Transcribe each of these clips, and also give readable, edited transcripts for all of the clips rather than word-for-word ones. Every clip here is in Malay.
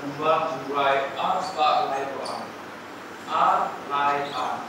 Number to write R spark light on. R light on.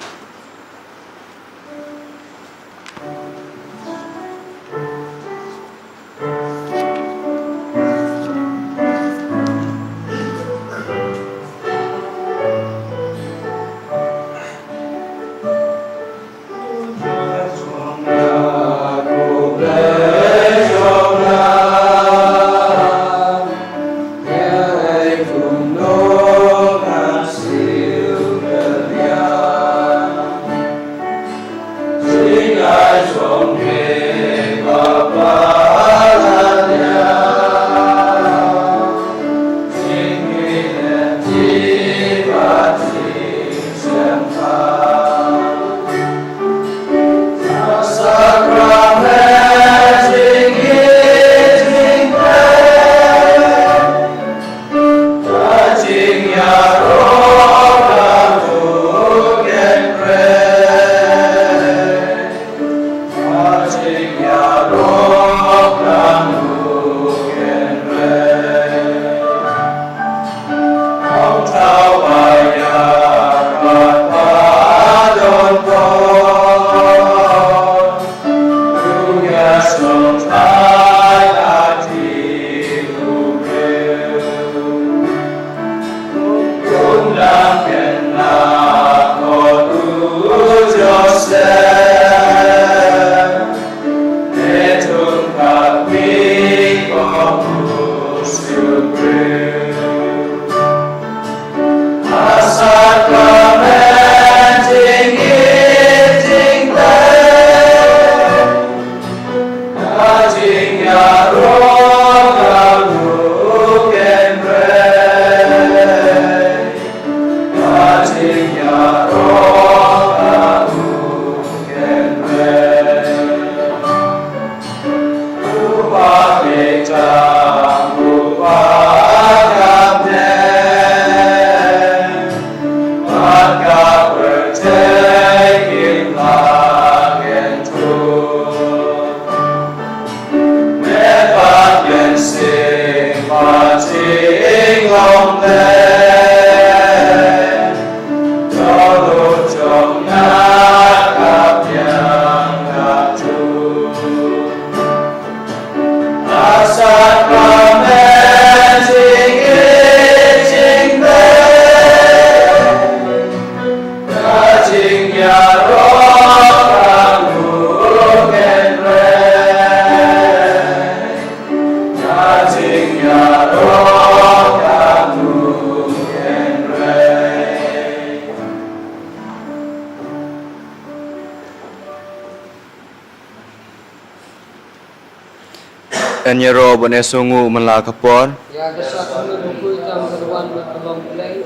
Enyero bonesungu malakapon. Ya kesat menunggu jam keruan berkelom play.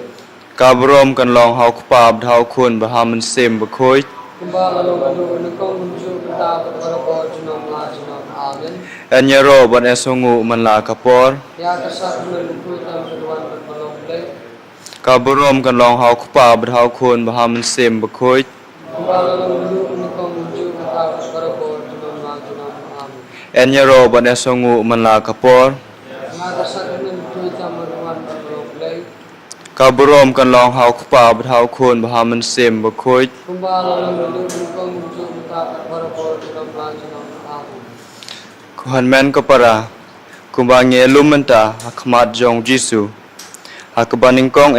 Kabrom kan long hau kupab dhau kun bahaman sim bakoi. Kumbang lalu lalu nekong muncul kita berkorok junam la junam amin. Enyero bonesungu malakapon. Ya kesat menunggu jam keruan berkelom play. Kabrom kan long hau kupab dhau kun bahaman sim bakoi. Kumbang lalu lalu nekong muncul kita berkorok junam la junam amin. Enyero bonesungu malakapon. Ya kesat menunggu jam keruan berkelom play. Kabrom kan long hau kupab dhau kun bahaman sim bakoi. Kumbang lalu lalu nekong muncul kita berkorok junam la junam amin. Kuhan men kapara. Kumbangi lumenta hakmat jong Jisu. Hakabaning kong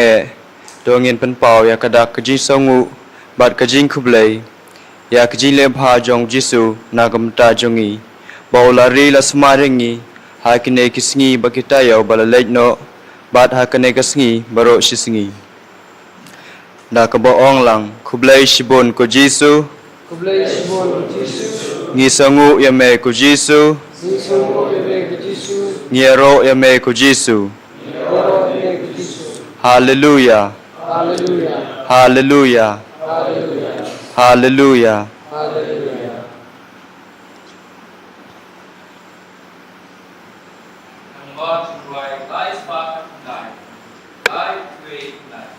dongin penpau ya kadak kajing songu bat kajing kublay. Ya kajing lebha jong Jisu nagamta jongi. Baulari la semaringi hakine kisngi bakitayaw balalej no bat hakane kasngi baro sisngi. Da kabaong lang kublay shibon ko Jisu. Kublai sibon Yesus. Ngisangu ya me ko Jisu. Yesus ebe Yesus. Ngiero ya me ko Jisu. Yoro ebe Yesus. Hallelujah. Haleluya. Hallelujah. Haleluya. Hallelujah. Haleluya. Number to write light spark light. Light create light.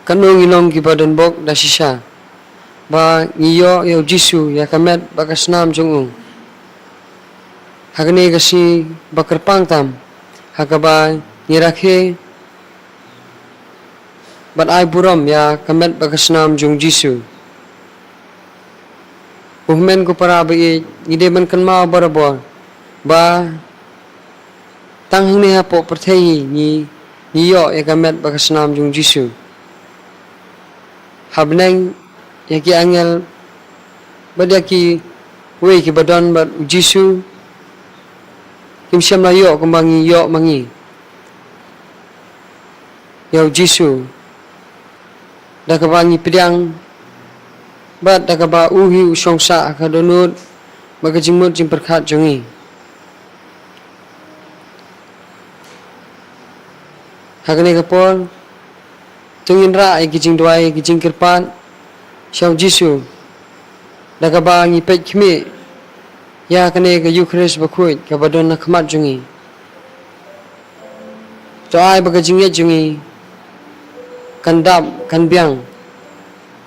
Kanong ilong ki badan bok da sisa. Ba ngiyo yo Jisu ya kamet bakas nam jung. Hakane kasi bakar pangtam. Hakaba ngirakhe bat ai buram ya kamet bakas nam jung Jisu. Uhmen ko para ba ngide man kan ma barabor. Ba tanghang ni hapo perthei ni yo ya kamet bakas nam jung Jisu. Habneng yaki angel badaki wei ki badan bad Jisu kim siam la yo kumbangi yo mangi yo Jisu dakabangi pidang bad dakaba uhi usongsa akadonut magajimut jimperkhat jongi hakane kapol tungin ra ay kijing duay kijing kirpan siyaw Jisu dakaba ngipet kimi ya kane ka Eucharist bakuit kabadon na kamat jungi to ay bagajing yet jungi kandap kanbiang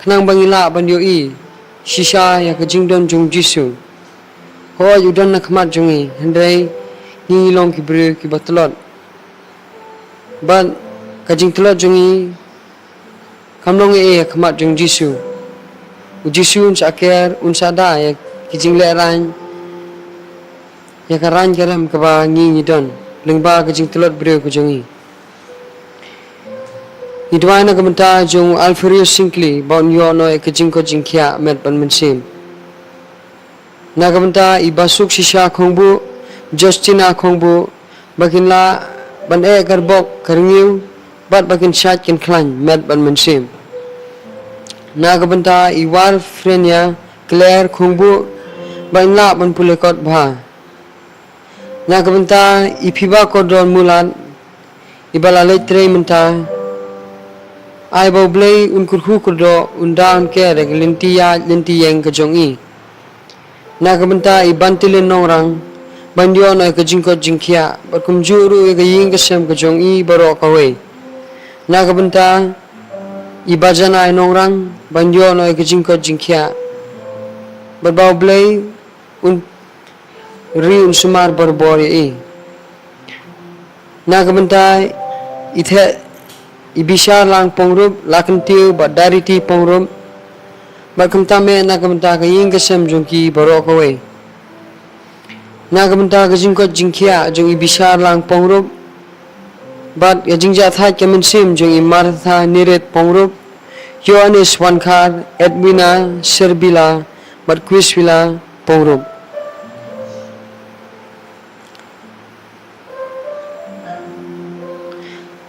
kanang bangila banyo i shisha ya kajing don jung Jisu ho yudon na kamat jungi handai ngilong kibru kibatlot ban kajing telot jungi kamlong kamat jung Jisu Jisu unsa aker unsa da ya kijing leran ya karan karam kaba ngi don lengba kijing telot brio ko jongi idwana kamenta jung Alfarius Sinkli bon yo no kijing ko jingkya met ban mensim na kamenta ibasuk shisha khongbu Justina khongbu bakinla ban karbok karngiu bat bakin chat kin klan met ban mensim nagabanta iwar frenya Claire khungbu banla ban pulekot bha nagabanta ipiba kodon mulan ibala letre menta ai boblei unkurhu kodo undan ke reglintia linti yang kejongi nagabanta ibantilin nongrang bandio na kejingkot jingkia berkumjuru gaying kesem kejongi barok kawe nagabanta ibajana ay nongrang banjo no ikijingko jingkya berbau blay un sumar berbori i nagabenta ithe ibisar lang pongrup lakantiu badariti pongrup bakamtame nagabenta kaying kesem jungki barokawe nagabenta kajingko jingkya jung ibisar lang pongrup But yajingja thai kemen sim jung imartha niret pongrup Yohanes Wankar Edwina Serbila but Quisvila pongrup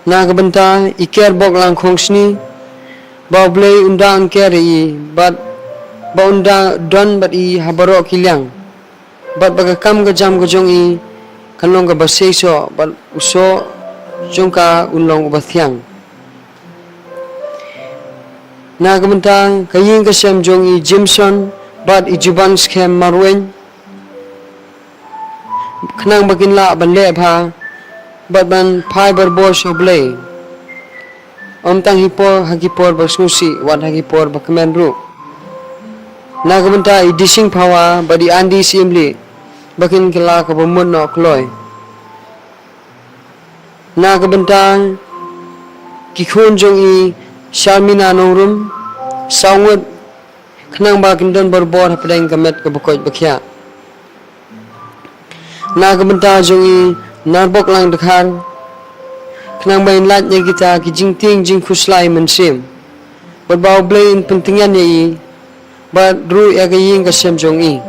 Nagabenta iker bok lang khongsni Baublei undang keri but baunda don but I habaro kilyang but bagakam gajam gajong I kanong ga baseso but uso jungka unlong ubathyang nagabenta kaying kasem jong I Jimson but I juban schem marwen kanang baginla banle bha but ban fiber bosh oblay omtang hipor hagipor basnusi wat hagipor bakmen ru nagabenta I dishing pawa but I andi simli bakin kila ka bumun no kloy nagabenta Kikhun jong I Sharmina nongrum Saungut Kenang ba kindon berbor Padang gamet kebukoj bakia Nagamenta jong I Narbok lang dekhar Kenang ba inlat nya kita Kijing ting jing kuslai mensim Berbau blain pentingan I But ru ya gaying kasem jong I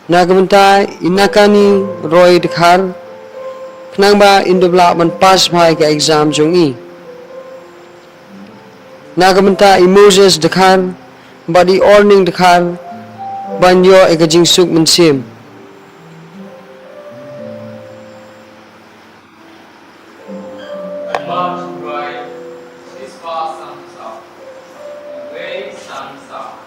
Nagamenta inakani Roy dekhar Kenang ba indubla man pas bhai ka exam jong I Nagamenta I Moses dekhar Badi orning dekhar Banyo ekajing suk mensim And march right, this far sun south, and way sun south.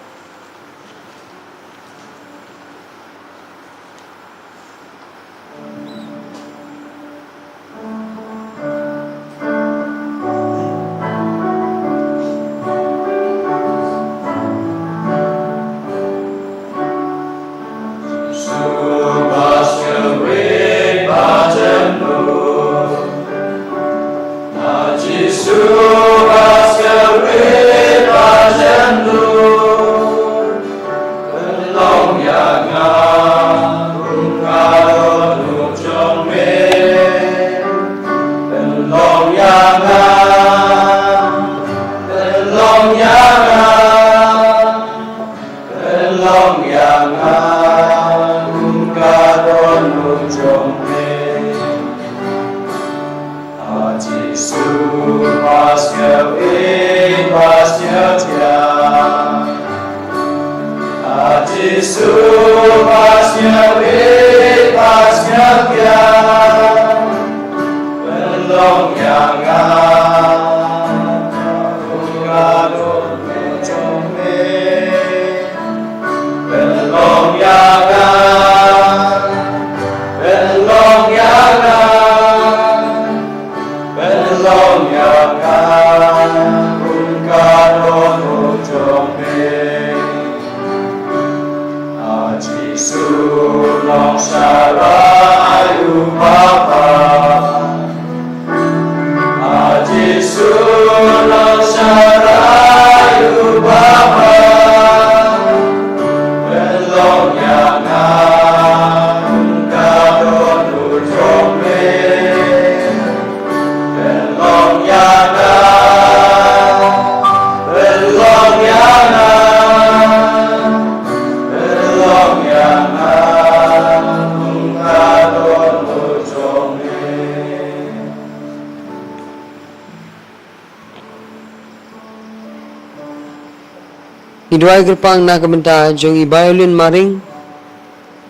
Idwai gerpang nagamenta jong I violin maring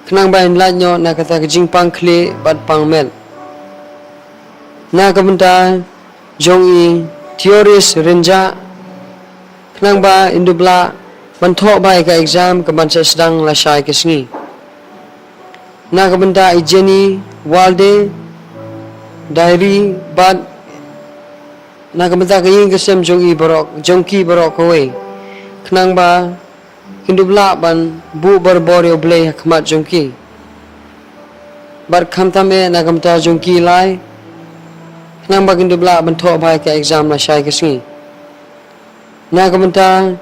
Kenang ba inlat nyo nakata kajing pang kli Bad pang mel Nagamenta jong I Teoris renja Kenang ba indubla Bantok ba ka exam Kebansa sedang lasai kesengi Nagamenta I Jenny Walde Diary Bad Nagamenta kaying kesem jong I borok Jongki borok kowe Kenang ba Hindubla ban Bu berbori obleh khmat jongki Bar khamtame nagamta jongki lai Kenang ba hindubla ban thok bhai ka exam la shai kesengi Nagamta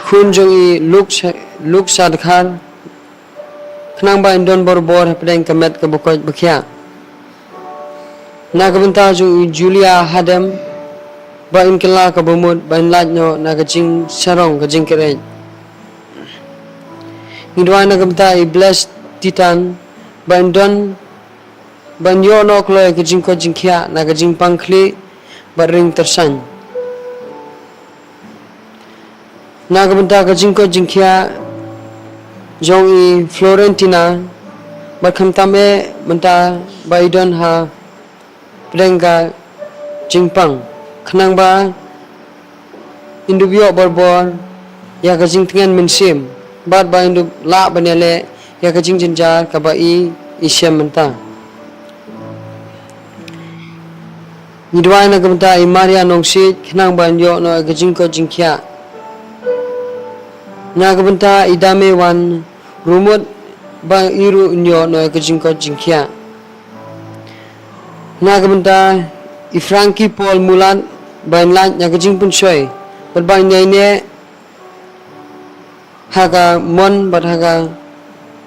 Khun jong I luk sadkhar Kenang ba indon borbor Padang kamet kabukoj bakhya Nagamta jong I Julia Hadem Ba inkela ka bumud ba inlat nyo na kajing sarong kajing kerej Hindwa na kamta I blessed titan ba indon ba nyo no kloy kajing ko jing kya na kajing pangkli ba ring tersan Na kamta kajing ko jing kya jong I Florentina ba kamtame menta ba idon ha Padang jingpang Kenang ba Indubyo borbor Ya kajing tengan mensim Bad ba indub la banele Ya kajing jenjar Kaba I isyam menta Nidwai na kamta I Maria nongsit Kenang ba indyo no kajing ko jingkya Na kamta I dame wan Rumut ba iru indyo no kajing ko jingkya Na kamta Ifranki Paul Mulan bain lan ya kajing pun soy berbain ne haga mon bat haga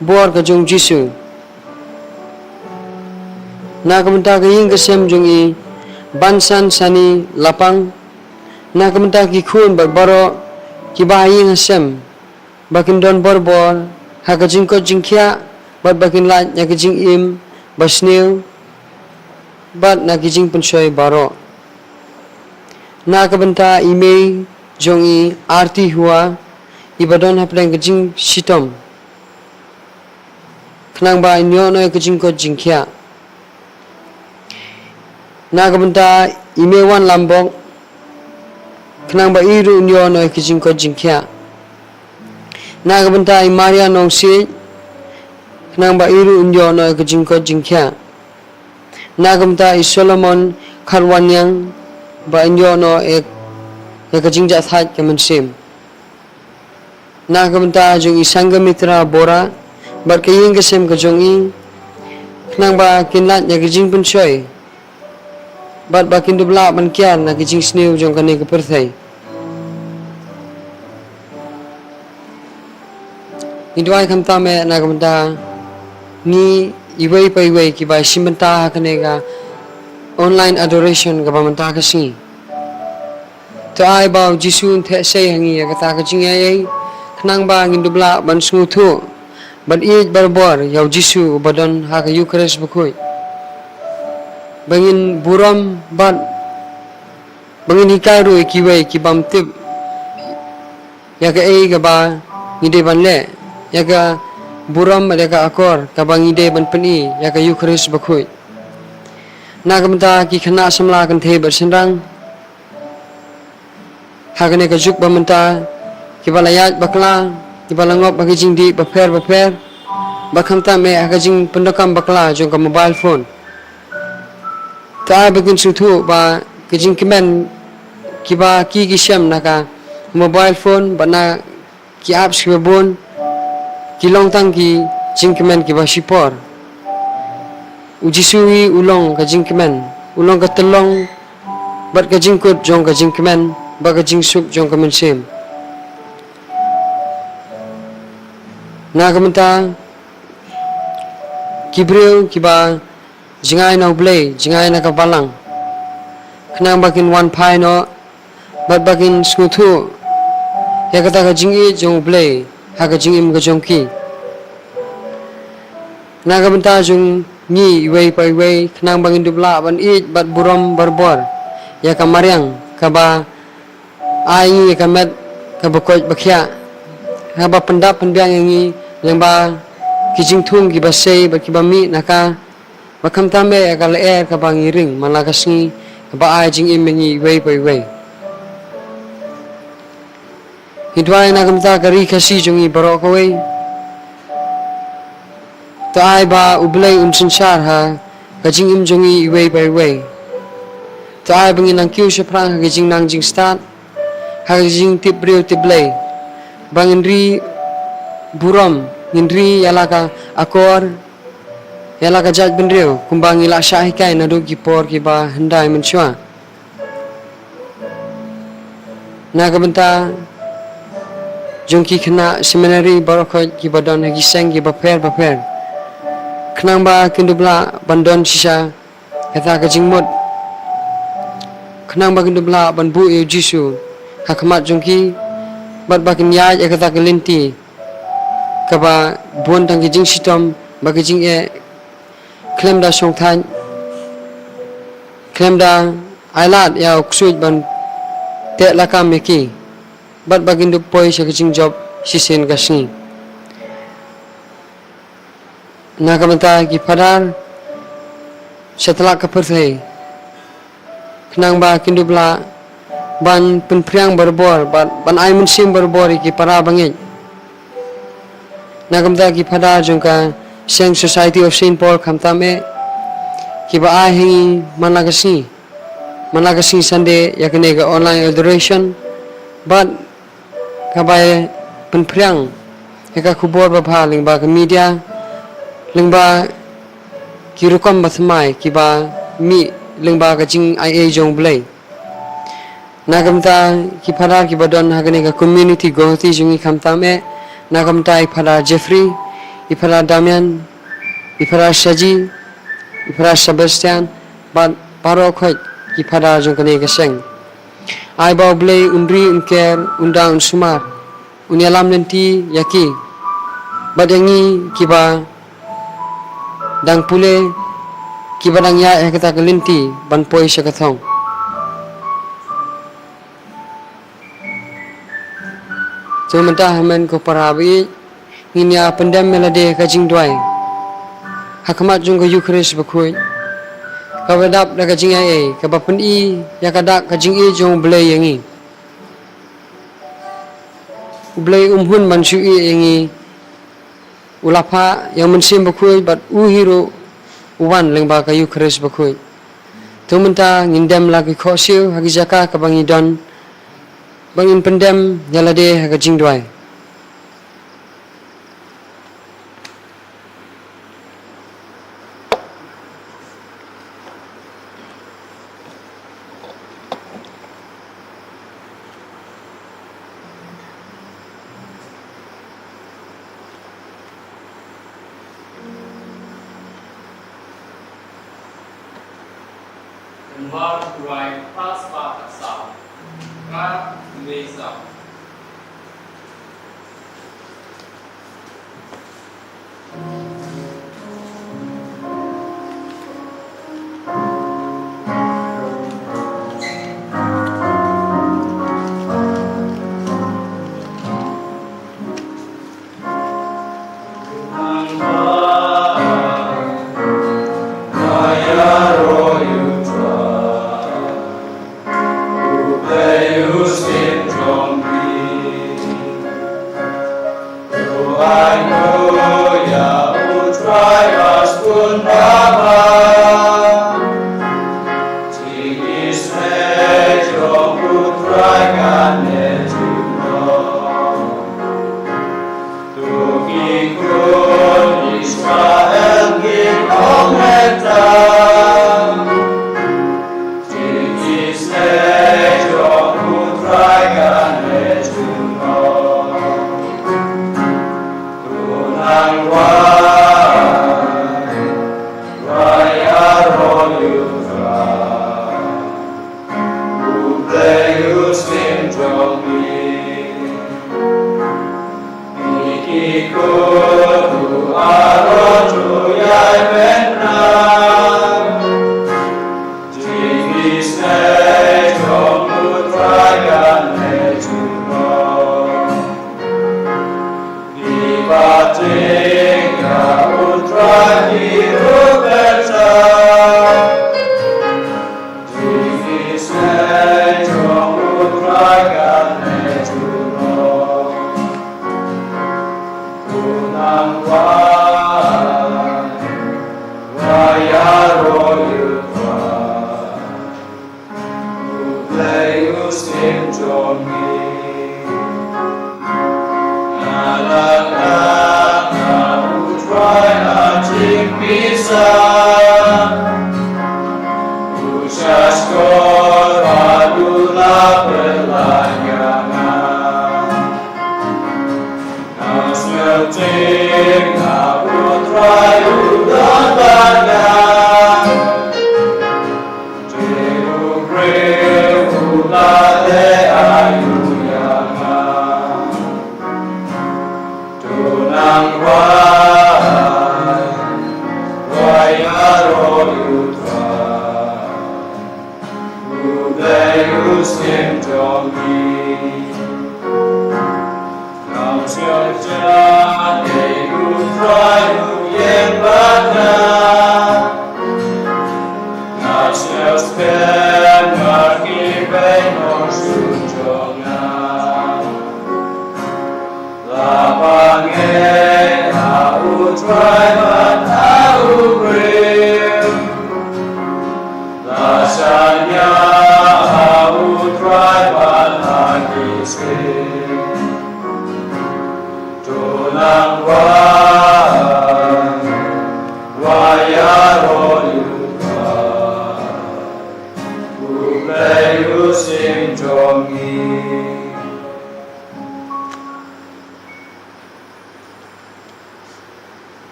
bor ka jong Jisu na kamenta ka ying kasem jong i bansan sani lapang na kamenta ki khun bat baro ki ba ying hasem bakin don bor haga jing ko jingkhia bat bakin lan ya kajing im basneu bat na kijing pensoy baro na kabenta email jong i arti hua ibadon haplang kijing sitom khnang ba inyo no kijing ko jingkhia na kabenta email wan lambok khnang ba iru inyo no kijing ko jingkhia na kabenta imaria nong si khnang ba iru inyo no kijing ko jingkhia nagamta i Solomon Kharwanyang ba inyo no ek kajingja that kemensim nagamta jong i Sanghamitra Bora bar kaying kasem ka jong i nang ba kinlat ya kajing punsoy bat ba kindubla ban kyan na kajing snew jong kani ka perthai idwai khamta me nagamta ni iway pa iway ki ba simanta kanega online adoration ka bamanta kasi to ai ba Jisu the say hangi ya kata ka jingay khnang ba ngindubla ban snuthu ban ij barbor yaw Jisu badon ha ka Eucharist bukoy bangin buram ban bangin hikay ro ikiway ki bamtib ya ka ai ka ba ngide ban le ya ka buram mereka akor kabang ide ban peni ya ka Eucharist bakhui nagamta ki khana samla kan the bersenrang hagane ka juk bamanta ki balayat bakla ki balangop bagi jingdi baper bakhamta me agajing pendokam bakla jong ka mobile phone ta begin suthu ba kijing kimen ki ba ki gisam naka mobile phone bana ki apps ki bon kilong tang ki jingkemen ki basipor ujisui ulong ka jingkemen ulong ka telong bat ka jingkut jong ka jingkemen ba ka jingsuk jong ka mensim na kamenta kibreu ki ba jingai na blay jingai na ka balang khnang bakin one pai no bat bakin skuthu ya kata ka jingi jong blay haga jingim ga jongki naga benta jung ni iway pa iway khnang bangin dubla ban ij bat buram barbor ya kamaryang kaba ai ka met ka bakoj bakhya ha ba pendap pendiang yangi yang ba kijing thung ki basei ba ki ba mi naka bakam tambe ka le ka bangi ring malakasni ba ai jing imengi iway pa iway hidwai nagamta kari Khasi jongi barok kawai to ai ba ublay unsinshar ha kajing im jongi iway by way to ai bangin ang kyu shaprang kajing nang jing start ha kajing tibriu tiblay bangin ri buram ngindri yalaka akor yalaka jaj benriu kumbang ila shahikai nadu ki por ki ba handai menchwa nagamta jongki khna seminary barokho ki badon hagi seng ki baper khnang ba kindubla bandon sisa kata ka jingmot khnang ba kindubla banbu e Jisu hakmat jongki bat bakin ya kata ka linti ka ba bon tang ki jing sitom ba ki jing e klem da song than klem da ailat ya uksuj ban te lakam meki bat bagin du poi sa kajing job sisen kasni nagamata ki padar setelah keperthai kenang ba kindubla ban penpriang berbor ban ai mensim berbor ki para bangit nagamta ki padar jongka Seng Society of Saint Paul kamtame ki ba ai hingi managasi Sunday yakne ga online adoration but kabay penpriang eka kubor ba lingba ke media lingba ki rukom bathmai ki ba mi lengba ka jing ai e jong blai nagamta ki phara ki badon hagane ka community go ti jungi khamta me nagamta I phara Jeffrey I phara Damian I phara Shaji I phara Sebastian ban paro khoi ki phara jong kane ka seng ai ba blai undri unker unda unsumar unyalam nanti yaki badangi kiba dang pule kiba dang ya kata kelinti ban poi sakathong Cumenta hamen ko parabi nginya pendam melade ka jingdwai hakmat jung ko yukres bakhui ka wedap da ka jing ai ka bapen I ya ka dak ka jing I jong blai yangi blai hun mansu I yangi ulapa yang mensim bakhui bat u hero uwan lengba ka yukres bakhui Cumenta ngindam lagi khosiu hagi jaka ka bangi don bangin pendam yalade haga jingdwai Lembab Trai Paspa Kasau Ka Mesa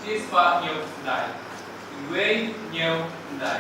Cheese fa nhiều đại. Quê nhiều đại.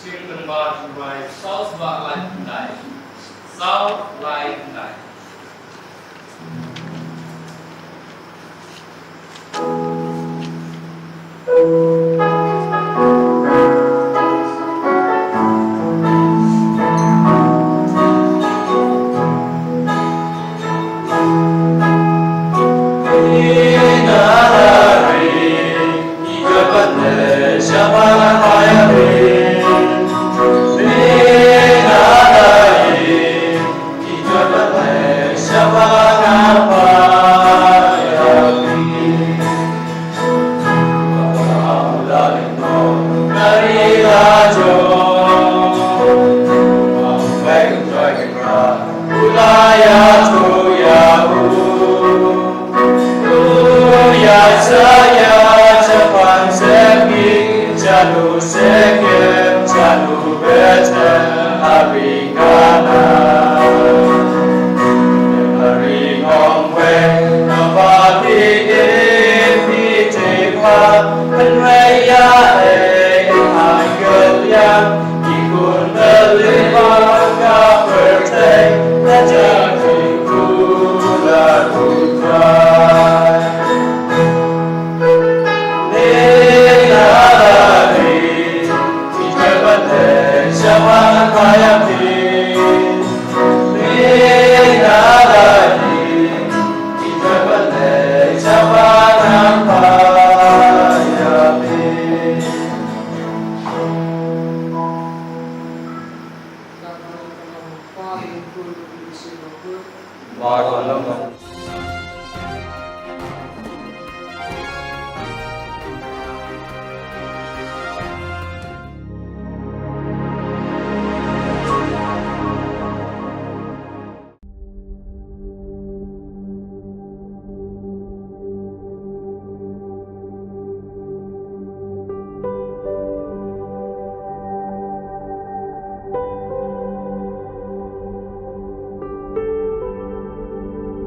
Xin đừng bà chủ bài South và lại đại. South lại đại. Jalu sekem, jalu bete, abingana.